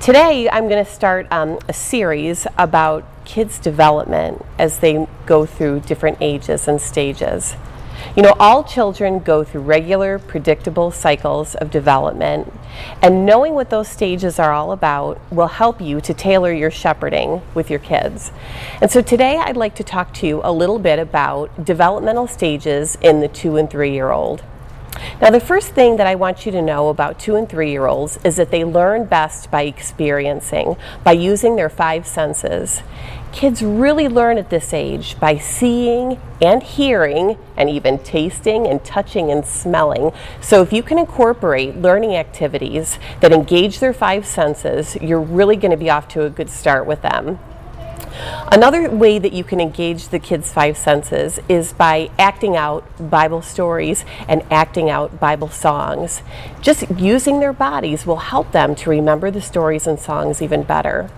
Today I'm going to start a series about kids' development as they go through different ages and stages. You know, all children go through regular, predictable cycles of development, and knowing what those stages are all about will help you to tailor your shepherding with your kids. And so today I'd like to talk to you a little bit about developmental stages in the 2- and 3-year-old. Now, the first thing that I want you to know about 2- and 3-year-olds is that they learn best by experiencing, by using their 5 senses. Kids really learn at this age by seeing and hearing and even tasting and touching and smelling. So if you can incorporate learning activities that engage their 5 senses, you're really going to be off to a good start with them. Another way that you can engage the kids' 5 senses is by acting out Bible stories and acting out Bible songs. Just using their bodies will help them to remember the stories and songs even better.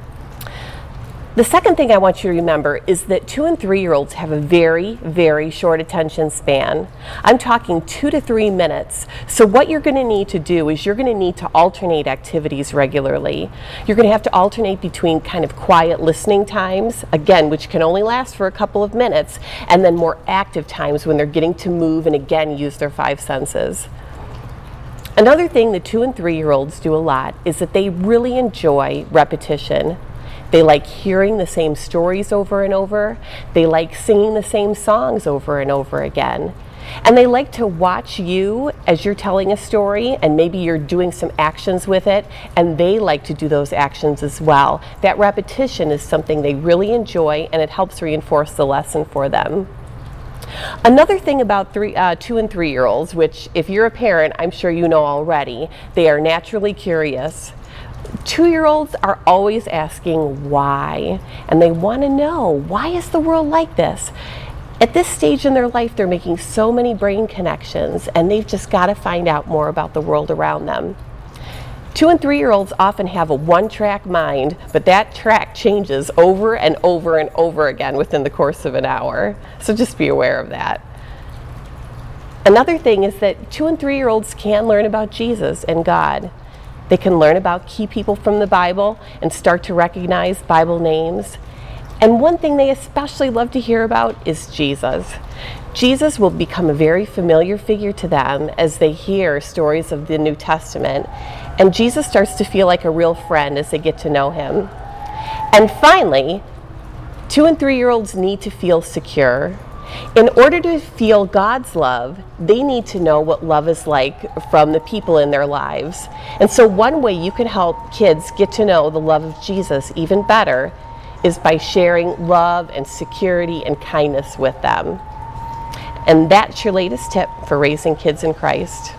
The second thing I want you to remember is that 2- and 3-year-olds have a very, very short attention span. I'm talking 2 to 3 minutes. So what you're going to need to do is you're going to need to alternate activities regularly. You're going to have to alternate between kind of quiet listening times, again, which can only last for a couple of minutes, and then more active times when they're getting to move and again use their 5 senses. Another thing that 2- and 3-year-olds do a lot is that they really enjoy repetition. They like hearing the same stories over and over. They like singing the same songs over and over again. And they like to watch you as you're telling a story, and maybe you're doing some actions with it, and they like to do those actions as well. That repetition is something they really enjoy, and it helps reinforce the lesson for them. Another thing about 2- and 3-year-olds, which if you're a parent, I'm sure you know already, they are naturally curious. 2-year-olds are always asking why, and they want to know, why is the world like this? At this stage in their life, they're making so many brain connections, and they've just got to find out more about the world around them. 2- and 3-year-olds often have a one-track mind, but that track changes over and over and over again within the course of an hour. So just be aware of that. Another thing is that 2- and 3-year-olds can learn about Jesus and God. They can learn about key people from the Bible and start to recognize Bible names. And one thing they especially love to hear about is Jesus. Jesus will become a very familiar figure to them as they hear stories of the New Testament. And Jesus starts to feel like a real friend as they get to know him. And finally, 2- and 3-year-olds need to feel secure. In order to feel God's love, they need to know what love is like from the people in their lives. And so one way you can help kids get to know the love of Jesus even better is by sharing love and security and kindness with them. And that's your latest tip for raising kids in Christ.